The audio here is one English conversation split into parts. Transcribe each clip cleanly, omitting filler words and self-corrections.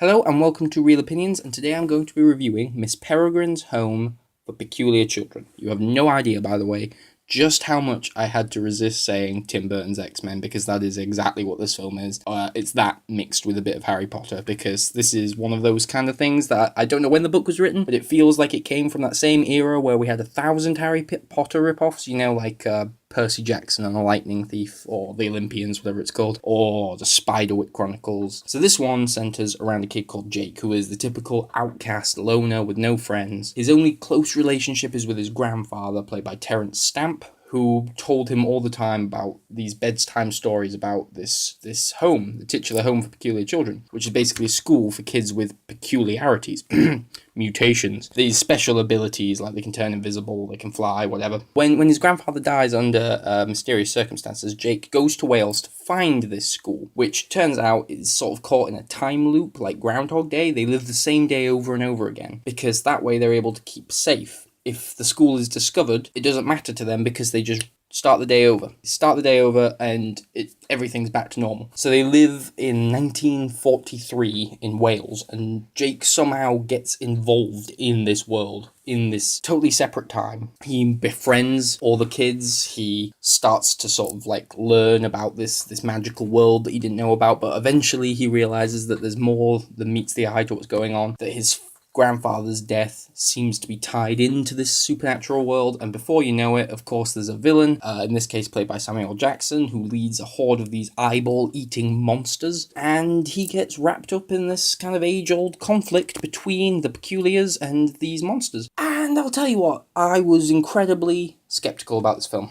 Hello and welcome to Real Opinions, and today I'm going to be reviewing Miss Peregrine's Home for Peculiar Children. You have no idea, by the way, just how much I had to resist saying Tim Burton's X-Men, because that is exactly what this film is. It's that mixed with a bit of Harry Potter, because this is one of those kind of things that I don't know when the book was written, but it feels like it came from that same era where we had 1,000 Harry Potter rip-offs, like Percy Jackson and the Lightning Thief, or the Olympians, whatever it's called, or the Spiderwick Chronicles. So this one centers around a kid called Jake, who is the typical outcast loner with no friends. His only close relationship is with his grandfather, played by Terence Stamp, who told him all the time about these bedtime stories about this home, the titular Home for Peculiar Children, which is basically a school for kids with peculiarities, mutations, these special abilities, like they can turn invisible, they can fly, whatever. When his grandfather dies under mysterious circumstances, Jake goes to Wales to find this school, which turns out is sort of caught in a time loop like Groundhog Day. They live the same day over and over again, because that way they're able to keep safe. If the school is discovered, it doesn't matter to them because they just start the day over. And everything's back to normal. So they live in 1943 in Wales, and Jake somehow gets involved in this world, in this totally separate time. He befriends all the kids, he starts to sort of learn about this magical world that he didn't know about, but eventually he realizes that there's more than meets the eye to what's going on, that his grandfather's death seems to be tied into this supernatural world, and before you know it, of course, there's a villain, in this case played by Samuel Jackson, who leads a horde of these eyeball-eating monsters, and he gets wrapped up in this kind of age-old conflict between the Peculiars and these monsters. And I'll tell you what, I was incredibly skeptical about this film.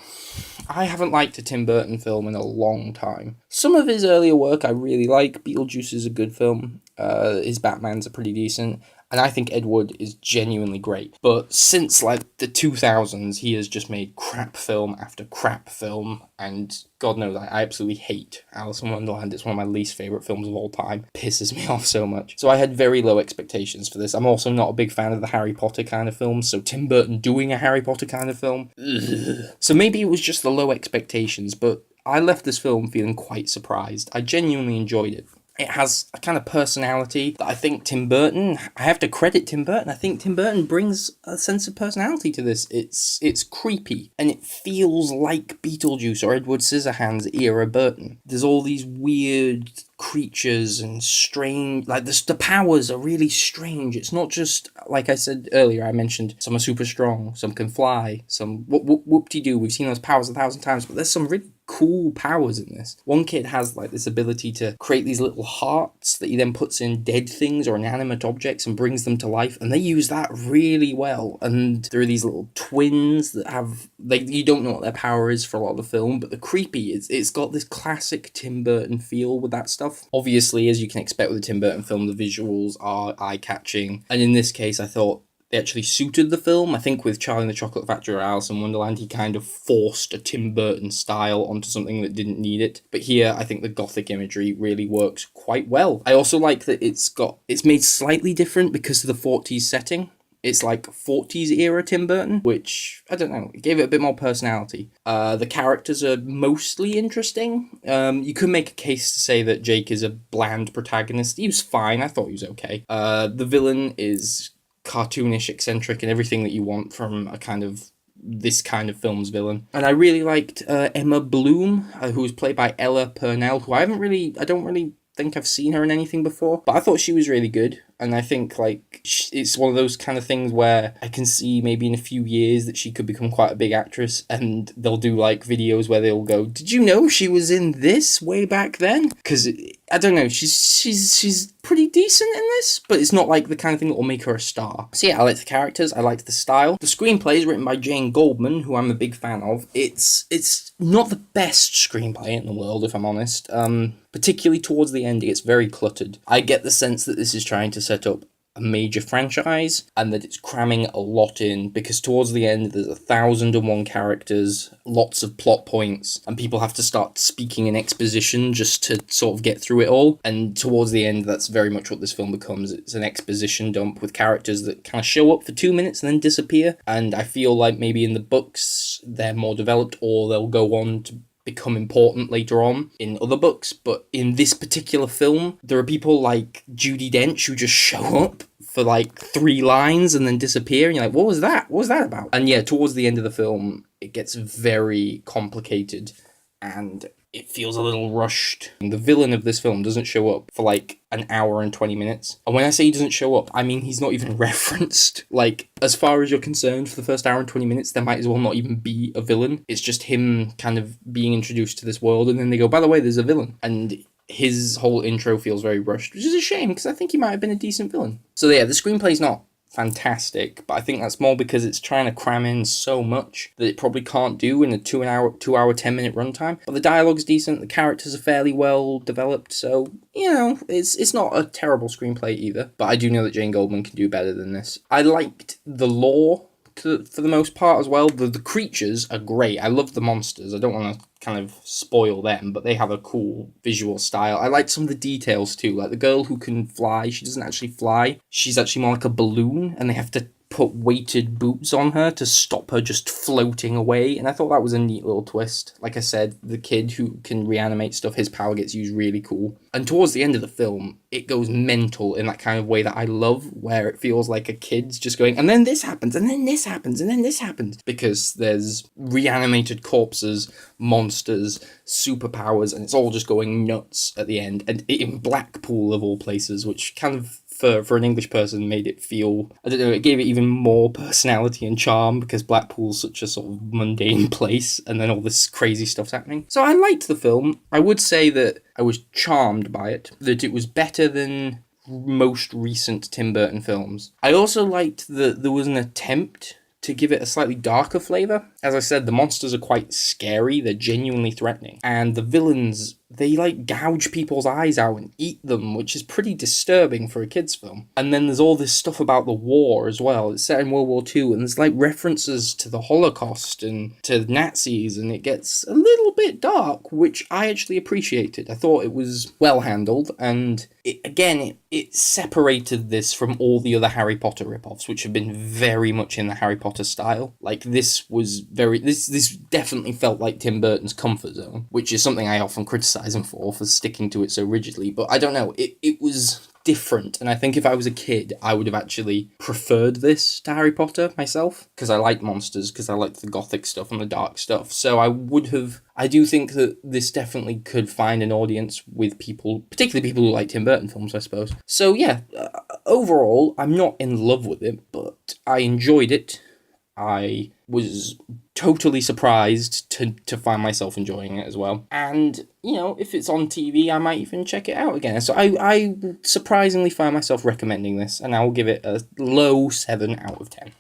I haven't liked a Tim Burton film in a long time. Some of his earlier work I really like. Beetlejuice is a good film. His Batman's are pretty decent. And I think Ed Wood is genuinely great. But since the 2000s, he has just made crap film after crap film. And God knows, I absolutely hate Alice in Wonderland. It's one of my least favourite films of all time. Pisses me off so much. So I had very low expectations for this. I'm also not a big fan of the Harry Potter kind of films. So Tim Burton doing a Harry Potter kind of film, ugh. So maybe it was just the low expectations, but I left this film feeling quite surprised. I genuinely enjoyed it. It has a kind of personality that I think I have to credit Tim Burton. I think Tim Burton brings a sense of personality to this. It's creepy, and it feels like Beetlejuice or Edward Scissorhands era Burton. There's all these weird creatures and strange, the powers are really strange. It's not just, like I said earlier, I mentioned some are super strong, some can fly, some whoop-de-doo. We've seen those powers 1,000 times, but there's some really cool powers in this. One kid has this ability to create these little hearts that he then puts in dead things or inanimate objects and brings them to life, and they use that really well. And there are these little twins that have, you don't know what their power is for a lot of the film, but the creepy, it's got this classic Tim Burton feel with that stuff. Obviously, as you can expect with a Tim Burton film, the visuals are eye-catching, and in this case I thought they actually suited the film. I think with Charlie and the Chocolate Factory or Alice in Wonderland, he kind of forced a Tim Burton style onto something that didn't need it. But here, I think the gothic imagery really works quite well. I also like that it's made slightly different because of the 40s setting. It's 40s era Tim Burton, which, I don't know, it gave it a bit more personality. The characters are mostly interesting. You could make a case to say that Jake is a bland protagonist. He was fine, I thought he was okay. The villain is cartoonish, eccentric, and everything that you want from this kind of film's villain. And I really liked Emma Bloom, who was played by Ella Purnell, who I don't really think I've seen her in anything before, but I thought she was really good. And I think it's one of those kind of things where I can see maybe in a few years that she could become quite a big actress, and they'll do videos where they'll go, "Did you know she was in this way back then?" Because I don't know, she's pretty decent in this, but it's not the kind of thing that will make her a star. So yeah, I liked the characters, I liked the style. The screenplay is written by Jane Goldman, who I'm a big fan of. It's not the best screenplay in the world, if I'm honest. Particularly towards the end, it gets very cluttered. I get the sense that this is trying to set up a major franchise and that it's cramming a lot in, because towards the end there's 1,001 characters, lots of plot points, and people have to start speaking in exposition just to sort of get through it all. And towards the end, that's very much what this film becomes. It's an exposition dump with characters that kind of show up for 2 minutes and then disappear. And I feel like maybe in the books they're more developed, or they'll go on to become important later on in other books, but in this particular film, there are people like Judi Dench who just show up for like 3 lines and then disappear, and you're like, what was that? What was that about? And yeah, towards the end of the film, it gets very complicated, and it feels a little rushed. The villain of this film doesn't show up for like an hour and 20 minutes. And when I say he doesn't show up, I mean he's not even referenced. Like, as far as you're concerned, for the first hour and 20 minutes, there might as well not even be a villain. It's just him kind of being introduced to this world, and then they go, by the way, there's a villain. And his whole intro feels very rushed, which is a shame, because I think he might have been a decent villain. So yeah, the screenplay's not fantastic, but I think that's more because it's trying to cram in so much that it probably can't do in a 2 hour 10-minute runtime. But the dialogue's decent, the characters are fairly well developed, so you know, it's not a terrible screenplay either. But I do know that Jane Goldman can do better than this. I liked the lore for the most part as well. The creatures are great. I love the monsters. I don't want to kind of spoil them, but they have a cool visual style. I like some of the details too, like the girl who can fly, she doesn't actually fly. She's actually more like a balloon, and they have to put weighted boots on her to stop her just floating away, and I thought that was a neat little twist. Like I said, the kid who can reanimate stuff, his power gets used really cool. And towards the end of the film, it goes mental in that kind of way that I love, where it feels like a kid's just going, and then this happens, and then this happens, and then this happens, because there's reanimated corpses, monsters, superpowers, and it's all just going nuts at the end. And in Blackpool, of all places, which kind of, for an English person, made it feel, I don't know, it gave it even more personality and charm, because Blackpool's such a sort of mundane place, and then all this crazy stuff's happening. So I liked the film. I would say that I was charmed by it, that it was better than most recent Tim Burton films. I also liked that there was an attempt to give it a slightly darker flavour. As I said, the monsters are quite scary, they're genuinely threatening, and the villains, they like gouge people's eyes out and eat them, which is pretty disturbing for a kid's film. And then there's all this stuff about the war as well. It's set in World War II, and there's like references to the Holocaust and to Nazis, and it gets a little bit dark, which I actually appreciated. I thought it was well handled, and it separated this from all the other Harry Potter ripoffs, which have been very much in the Harry Potter style. Like, this definitely felt like Tim Burton's comfort zone, which is something I often criticize him for sticking to it so rigidly. But I don't know, it was different, and I think if I was a kid, I would have actually preferred this to Harry Potter myself, because I like monsters, because I like the gothic stuff and the dark stuff. So I do think that this definitely could find an audience with people, particularly people who like Tim Burton films, I suppose. So yeah, overall, I'm not in love with it, but I enjoyed it. I was totally surprised to find myself enjoying it as well. And, you know, if it's on TV, I might even check it out again. So I surprisingly find myself recommending this, and I will give it a low 7 out of 10.